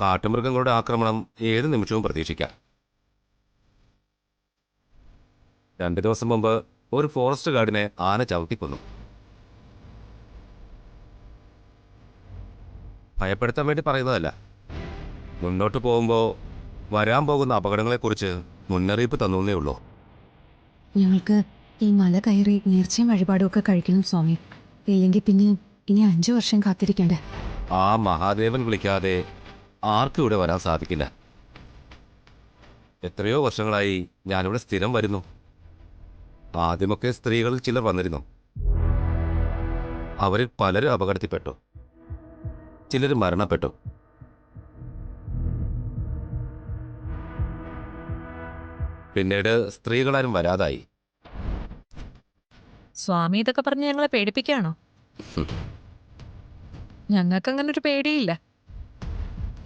കാട്ടുമൃഗങ്ങളുടെ ആക്രമണം ഏത് നിമിഷവും പ്രതീക്ഷിക്കാം. 2 ദിവസം മുമ്പ് ഒരു ഫോറസ്റ്റ് ഗാർഡിനെ ആന ചവിട്ടിക്കൊന്നു. ഭയപ്പെടുത്താൻ വേണ്ടി പറയുന്നതല്ല. മുന്നോട്ട് പോകുമ്പോൾ വരാൻ പോകുന്ന അപകടങ്ങളെക്കുറിച്ച് മുന്നറിയിപ്പ് തന്നേ ഉള്ളൂ. ഞങ്ങൾക്ക് ഈ മല കയറി നേർച്ചയും വഴിപാടും ഒക്കെ കഴിക്കണം സ്വാമി. ഇല്ലെങ്കിൽ പിന്നെ ഇനി 5 വർഷം കാത്തിരിക്കണ്ടേ? ആ മഹാദേവൻ വിളിക്കാതെ ആർക്കും ഇവിടെ വരാൻ സാധിക്കില്ല. എത്രയോ വർഷങ്ങളായി ഞാനിവിടെ സ്ഥിരം വരുന്നു. ആദ്യമൊക്കെ സ്ത്രീകളിൽ ചിലർ വന്നിരുന്നു. അവരിൽ പലരും അപകടത്തിൽപ്പെട്ടു, ചിലർ മരണപ്പെട്ടു. പിന്നീട് സ്ത്രീകളാരും വരാതായി. സ്വാമി ഇതൊക്കെ പറഞ്ഞ് ഞങ്ങളെ പേടിപ്പിക്കുകയാണോ? ഞങ്ങൾക്ക് അങ്ങനെ ഒരു പേടിയില്ല.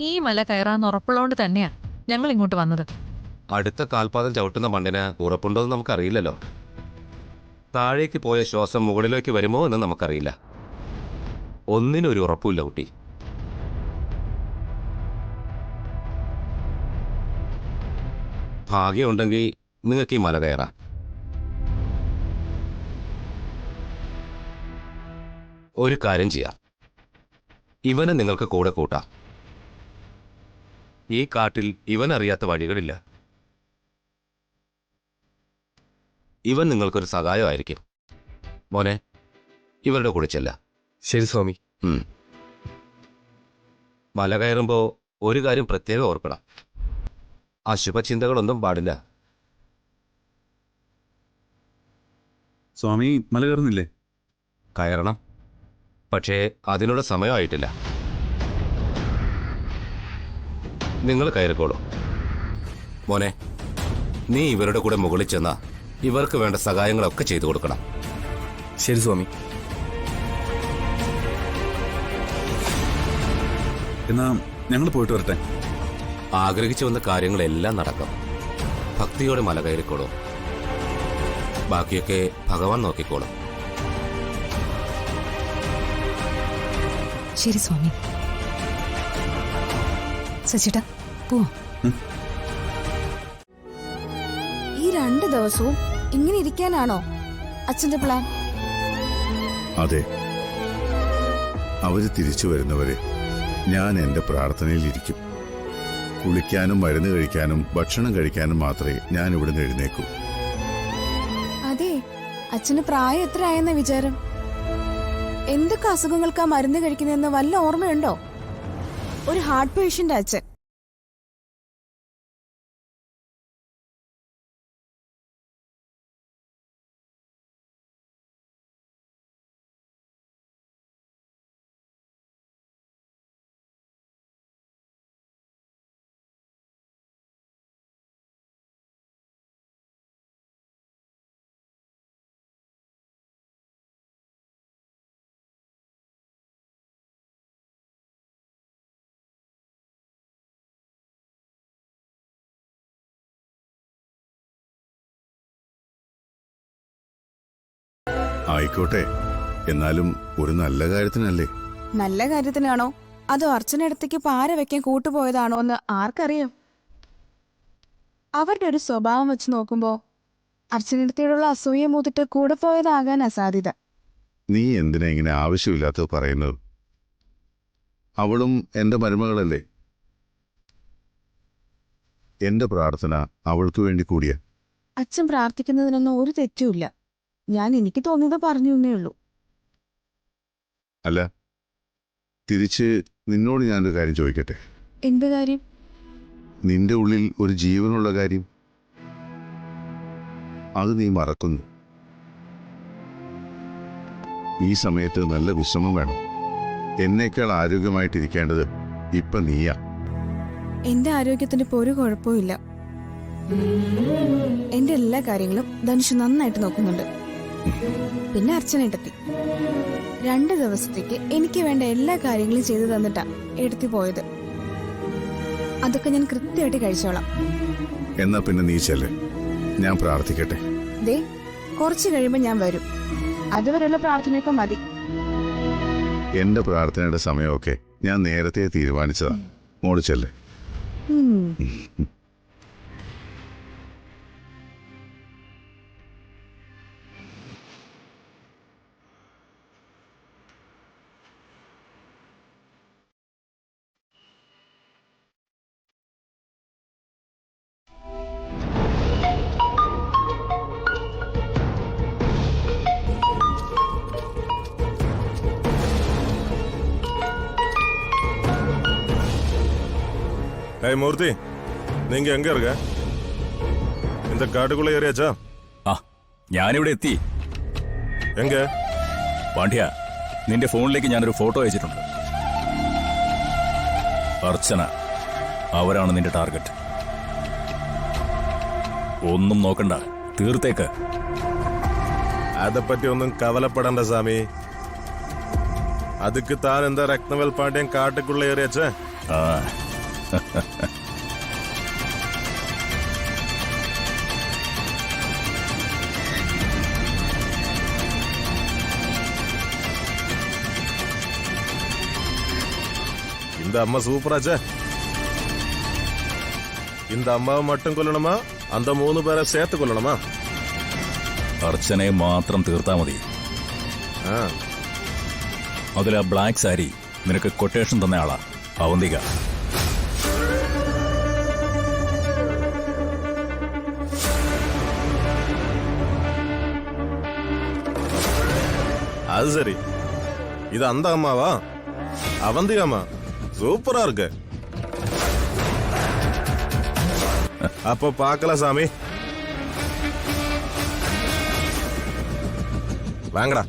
ഈ മല കയറാന്ന് ഉറപ്പുള്ളതുകൊണ്ട് തന്നെയാ ഞങ്ങൾ ഇങ്ങോട്ട് വന്നത്. അടുത്ത കാൽപാദം ചവിട്ടുന്ന മണ്ണിന് ഉറപ്പുണ്ടോയെന്ന് നമുക്കറിയില്ലല്ലോ. താഴേക്ക് പോയ ശ്വാസം മുകളിലേക്ക് വരുമോ എന്ന് നമുക്കറിയില്ല. ഒന്നിനും ഒരു ഉറപ്പില്ല കുട്ടി. ഭാഗ്യമുണ്ടെങ്കിൽ നിങ്ങൾക്ക് ഈ മല കയറാം. ഒരു കാര്യം ചെയ്യാം, ഇവനെ നിങ്ങൾക്ക് കൂടെ കൂട്ടാം. ഈ കാട്ടിൽ ഇവനറിയാത്ത വഴികളില്ല. ഇവൻ നിങ്ങൾക്കൊരു സഹായമായിരിക്കും. മോനെ, ഇവരുടെ കൂടെ ചെല്ല. ശരി സ്വാമി. മല കയറുമ്പോൾ ഒരു കാര്യം പ്രത്യേകം ഓർക്കണം, അശുഭചിന്തകളൊന്നും പാടില്ല. സ്വാമി മല കയറുന്നില്ലേ? കയറണം, പക്ഷേ അതിനുള്ള സമയമായിട്ടില്ല. നിങ്ങൾ കയറിക്കോളൂ. മോനെ, നീ ഇവരുടെ കൂടെ മുകളിൽ ചെന്നാ ഇവർക്ക് വേണ്ട സഹായങ്ങളൊക്കെ ചെയ്തു കൊടുക്കണം. ശരി സ്വാമി. എന്നാ ഞങ്ങൾ പോയിട്ട് വരട്ടെ. ആഗ്രഹിച്ചു വന്ന കാര്യങ്ങളെല്ലാം നടക്കും. ഭക്തിയോടെ മല കയറിക്കോളൂ. ബാക്കിയൊക്കെ ഭഗവാൻ നോക്കിക്കോളും. ശരി സ്വാമി. സച്ചിട്ടാ പോവാം. ഈ 2 ദിവസവും ഇങ്ങനെ ഇരിക്കാനാണോ അച്ഛന്റെ പ്ലാൻ? അതെ, അവര് തിരിച്ചു വരുന്നവരെ ഞാൻ എന്റെ പ്രാർത്ഥനയിലിരിക്കും. കുളിക്കാനും മരുന്ന് കഴിക്കാനും ഭക്ഷണം കഴിക്കാനും മാത്രമേ ഞാൻ ഇവിടുന്ന് എഴുന്നേക്കൂ. അതെ, അച്ഛന് പ്രായം എത്ര ആയെന്ന വിചാരം? എന്തൊക്കെ അസുഖങ്ങൾക്കാ മരുന്ന് കഴിക്കുന്നതെന്ന് വല്ല ഓർമ്മയുണ്ടോ? ഒരു ഹാർട്ട് പേഷ്യന്റ് അച്ഛൻ. ആയിക്കോട്ടെ, എന്നാലും ഒരു നല്ല കാര്യത്തിനല്ലേ? നല്ല കാര്യത്തിനാണോ അതോ അർച്ചനടുത്തേക്ക് പാര വെക്കാൻ കൂട്ടുപോയതാണോ എന്ന് ആർക്കറിയാം? അവരുടെ ഒരു സ്വഭാവം വെച്ച് നോക്കുമ്പോ അർച്ചനടുത്തോടുള്ള അസൂയ മൂത്തിട്ട് കൂടെ പോയതാകാനാ സാധ്യത. നീ എന്തിനാ ഇങ്ങനെ ആവശ്യമില്ലാത്തത് പറയുന്നത്? അവളും എന്റെ മരുമകളല്ലേ. എന്റെ പ്രാർത്ഥന അവൾക്ക് വേണ്ടി കൂടിയ. അച്ഛൻ പ്രാർത്ഥിക്കുന്നതിനൊന്നും ഒരു തെറ്റുമില്ല. ഞാൻ എനിക്ക് തോന്നിയത് പറഞ്ഞു എന്നേ ഉള്ളൂ. അല്ല, തിരിച്ച് നിന്നോട് ഞാനൊരു കാര്യം ചോദിക്കട്ടെ? എന്ത് കാര്യം? നിന്റെ ഉള്ളിൽ ഒരു ജീവനുള്ള കാര്യം. അത് നീ മറക്കുന്നു. ഈ സമയത്ത് നല്ല വിശ്രമം വേണം. എന്നേക്കാൾ ആരോഗ്യമായിട്ടിരിക്കേണ്ടത് ഇപ്പൊ നീയാ. എന്റെ ആരോഗ്യത്തിന് ഇപ്പൊ ഒരു കുഴപ്പമില്ല. എന്റെ എല്ലാ കാര്യങ്ങളും ധനുഷ് നന്നായിട്ട് നോക്കുന്നുണ്ട്. പിന്നെ അർച്ചനേട്ടത്തി 2 ദിവസത്തേക്ക് എനിക്ക് വേണ്ട എല്ലാ കാര്യങ്ങളും ചെയ്തു തന്നിട്ടാ എടുത്തി പോയത്. അതൊക്കെ ഞാൻ കൃത്യമായിട്ട് കഴിച്ചോളാം. എന്നാ പിന്നെ നീ ചെല്ല്, ഞാൻ പ്രാർത്ഥിക്കട്ടെ. ദേ, കുറച്ച് കഴിയുമ്പോ ഞാൻ വരും. അതുവരെയുള്ള പ്രാർത്ഥനയൊക്കെ മതി. എന്റെ പ്രാർത്ഥനയുടെ സമയമൊക്കെ ഞാൻ നേരത്തെ തീരുമാനിച്ചതാ. മോള് ചെല്ലേ. ஏய் மூர்த்தி, நீங்க எங்க இருக்க? இந்த காட்டுக்குள்ள ஏறியாச்சா? ആ ഞാനിവിടെ എത്തി. எங்க? പാണ്ഡ്യ, നിന്റെ ഫോണിലേക്ക് ഞാനൊരു ഫോട്ടോ അയച്ചിട്ടുണ്ട്. അർച്ചന, അവരാണ് നിന്റെ ടാർഗറ്റ്. ഒന്നും നോക്കണ്ട, തീർത്തേക്ക്. അതപ്പറ്റി ഒന്നും കവലപ്പെടണ്ട സ്വാമി. അതുക്ക് താൻ എന്താ രത്നവേൽ പാണ്ഡ്യൻ കാട്ടുക്കുള്ള ഏറിയാച്ചേ? ആ இந்த அம்மா சூப்பராச்சே. இந்த அம்மாவை மட்டும் கொல்லணுமா, அந்த 3 பேரை சேர்த்து கொல்லணுமா? അർച്ചനയെ മാത്രം തീർത്താ മതി. ആ, അതിൽ ആ ബ്ലാക്ക് സാരി നിനക്ക് കൊട്ടേഷൻ തന്ന ആളാ, അവന്തിക. அது சரி. இது அந்த அம்மாவா? அவந்திகா அம்மா சூப்பரா இருக்கு. அப்ப பாக்கல சாமி, வாங்கடா.